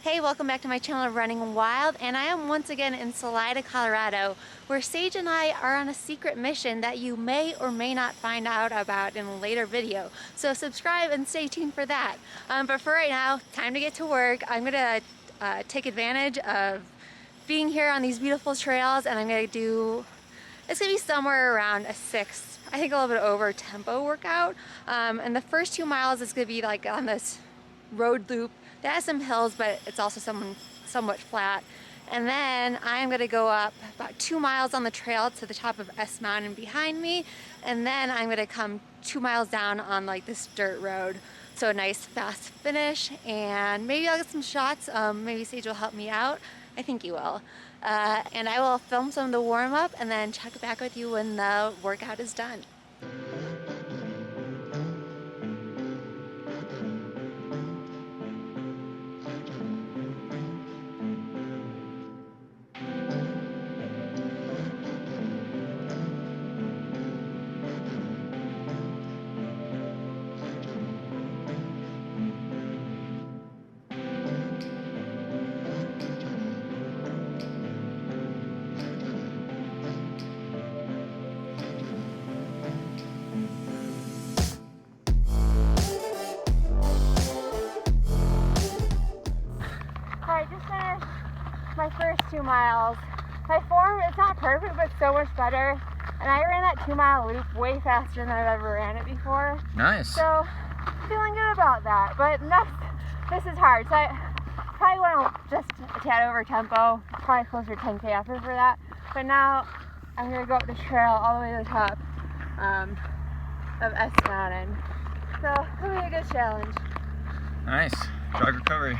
Hey, welcome back to my channel Running Wild, and I am once again in Salida, Colorado, where Sage and I are on a secret mission that you may or may not find out about in a later video. So subscribe and stay tuned for that. But for right now, time to get to work. I'm gonna take advantage of being here on these beautiful trails, and I'm gonna do, it's gonna be somewhere around a 6, I think a little bit over tempo workout. And the first 2 miles is gonna be like on this road loop that has some hills, but it's also somewhat flat. And then I'm gonna go up about 2 miles on the trail to the top of S Mountain behind me, and then I'm gonna come 2 miles down on like this dirt road. So a nice fast finish, and maybe I'll get some shots. Maybe Sage will help me out. I think you will. And I will film some of the warm up and then check back with you when the workout is done. I just finished my first 2 miles. My form is not perfect, but so much better. And I ran that 2 mile loop way faster than I've ever ran it before. Nice. So, feeling good about that. But this is hard. So I probably went just a tad over tempo, probably closer to 10K effort for that. But now I'm gonna go up the trail all the way to the top of S Mountain. So it'll be a good challenge. Nice. Jog recovery.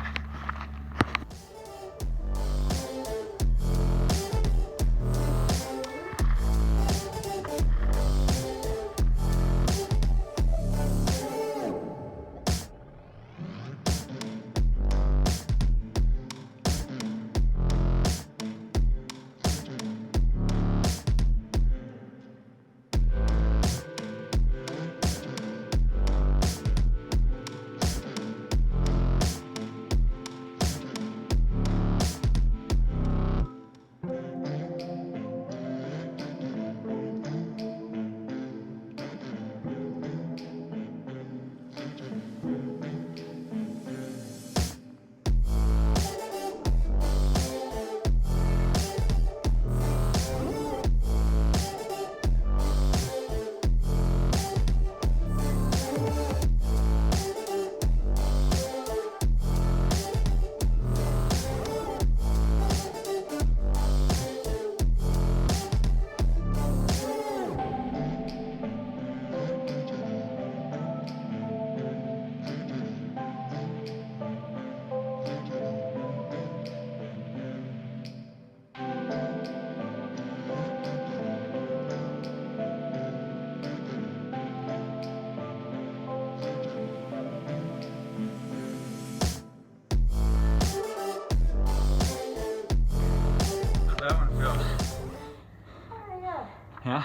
Yeah?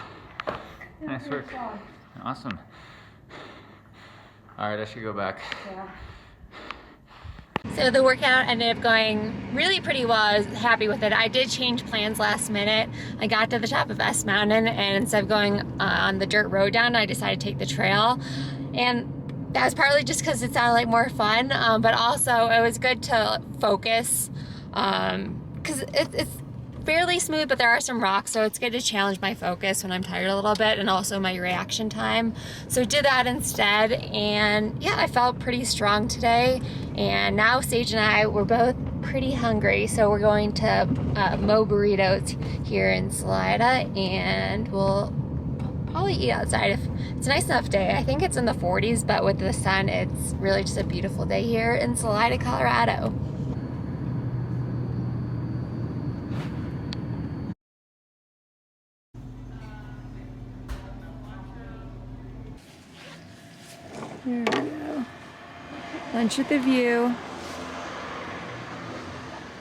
Nice work. Awesome. Alright, I should go back. Yeah. So the workout ended up going really pretty well. I was happy with it. I did change plans last minute. I got to the top of S Mountain, and instead of going on the dirt road down, I decided to take the trail. And that was partly just because it sounded like more fun, but also it was good to focus because it's fairly smooth, but there are some rocks, so it's good to challenge my focus when I'm tired a little bit, and also my reaction time. So did that instead, and yeah, I felt pretty strong today. And now Sage and I, we're both pretty hungry, so we're going to Mo Burritos here in Salida, and we'll probably eat outside if it's a nice enough day. I think it's in the 40s, but with the sun, it's really just a beautiful day here in Salida, Colorado. There we go. Lunch with a view.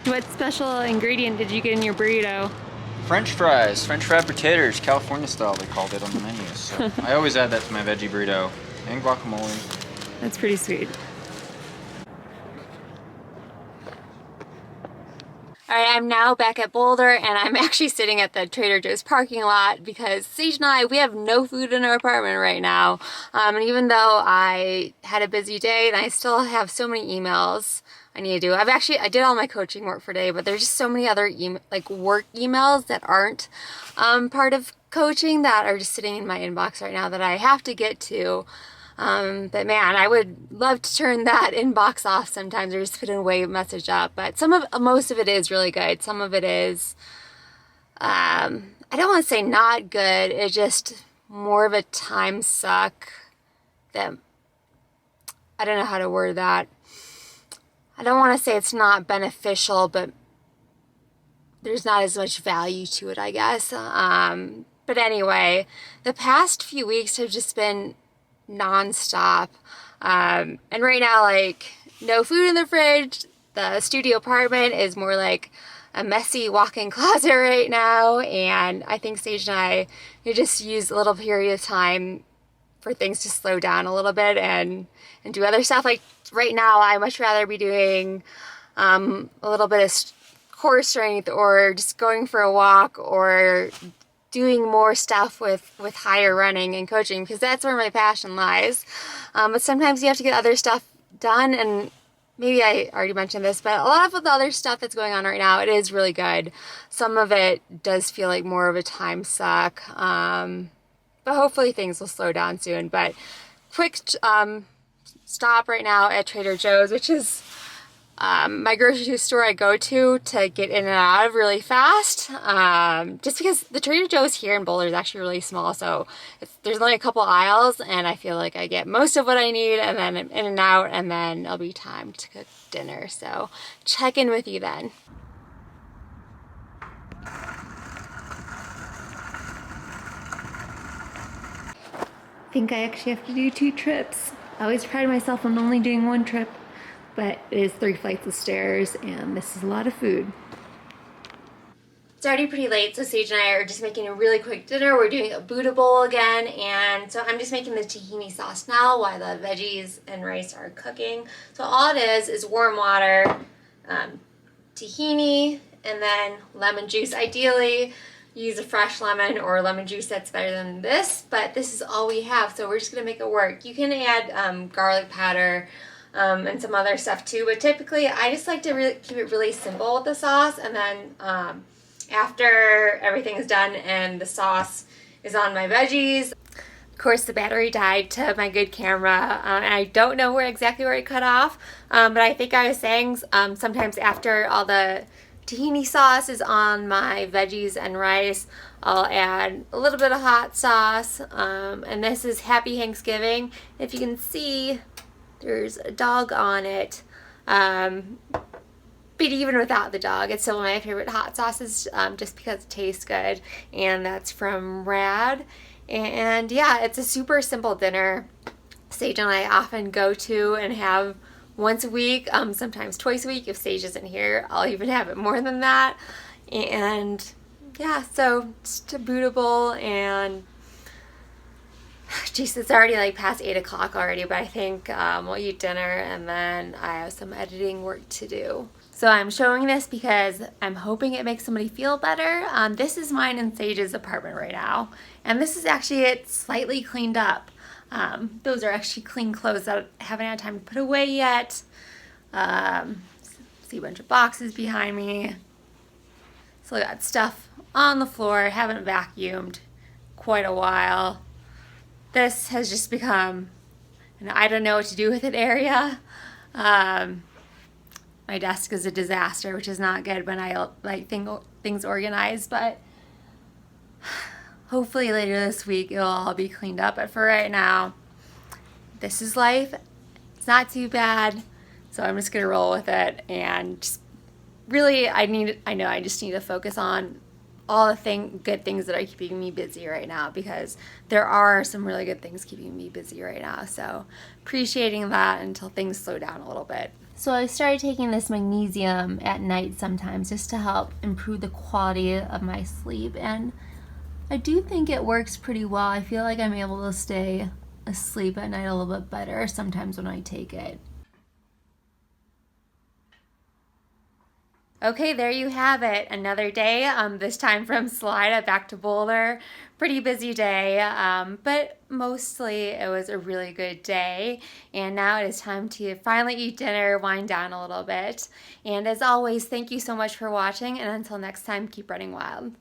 What special ingredient did you get in your burrito? French fries, French fried potatoes, California style they called it on the menu. So I always add that to my veggie burrito and guacamole. That's pretty sweet. All right, I'm now back at Boulder, and I'm actually sitting at the Trader Joe's parking lot because Sage and I, we have no food in our apartment right now. And even though I had a busy day and I still have so many emails I need to do. I did all my coaching work for today, but there's just so many other work emails that aren't part of coaching that are just sitting in my inbox right now that I have to get to. But man, I would love to turn that inbox off sometimes or just put a wave message up. But most of it is really good. Some of it is, I don't want to say not good. It's just more of a time suck that, I don't know how to word that. I don't want to say it's not beneficial, but there's not as much value to it, I guess. But anyway, the past few weeks have just been nonstop. And right now, no food in the fridge. The studio apartment is more like a messy walk-in closet right now. And I think Sage and I just use a little period of time for things to slow down a little bit and do other stuff. Like right now, I much rather be doing a little bit of core strength or just going for a walk or doing more stuff with higher running and coaching, because that's where my passion lies. But sometimes you have to get other stuff done, and maybe I already mentioned this, but a lot of the other stuff that's going on right now, it is really good. Some of it does feel like more of a time suck, but hopefully things will slow down soon. But quick stop right now at Trader Joe's, which is my grocery store I go to get in and out of really fast, just because the Trader Joe's here in Boulder is actually really small, so there's only a couple aisles, and I feel like I get most of what I need, and then I'm in and out, and then it'll be time to cook dinner. So check in with you then. I think I actually have to do 2 trips. I always pride myself on only doing 1 trip, but it is 3 flights of stairs, and this is a lot of food. It's already pretty late, so Sage and I are just making a really quick dinner. We're doing a Buddha bowl again, and so I'm just making the tahini sauce now while the veggies and rice are cooking. So all it is warm water, tahini, and then lemon juice. Ideally, use a fresh lemon or lemon juice that's better than this, but this is all we have, so we're just gonna make it work. You can add garlic powder, and some other stuff too, but typically I just like to keep it really simple with the sauce, and then after everything is done and the sauce is on my veggies. Of course, the battery died to my good camera, and I don't know exactly where it cut off, but I think I was saying sometimes after all the tahini sauce is on my veggies and rice, I'll add a little bit of hot sauce, and this is Happy Thanksgiving. If you can see, there's a dog on it, but even without the dog, it's still my favorite hot sauces, just because it tastes good, and that's from Rad. And yeah, it's a super simple dinner. Sage and I often go to and have once a week, sometimes twice a week. If Sage isn't here, I'll even have it more than that. And yeah, so just a Buddha bowl, and geez, it's already past 8 o'clock already, but I think we'll eat dinner, and then I have some editing work to do. So I'm showing this because I'm hoping it makes somebody feel better. This is mine and Sage's apartment right now, and this is actually it slightly cleaned up. Those are actually clean clothes that I haven't had time to put away yet. See a bunch of boxes behind me. So I got stuff on the floor, haven't vacuumed quite a while. This has just become an I don't know what to do with it area. My desk is a disaster, which is not good when I like things organized, but hopefully later this week it'll all be cleaned up. But for right now, this is life. It's not too bad, so I'm just gonna roll with it, and just really I just need to focus on all the good things that are keeping me busy right now, because there are some really good things keeping me busy right now. So appreciating that until things slow down a little bit. So I started taking this magnesium at night sometimes just to help improve the quality of my sleep, and I do think it works pretty well. I feel like I'm able to stay asleep at night a little bit better sometimes when I take it. Okay, there you have it. Another day, this time from Salida back to Boulder. Pretty busy day, but mostly it was a really good day. And now it is time to finally eat dinner, wind down a little bit. And as always, thank you so much for watching. And until next time, keep running wild.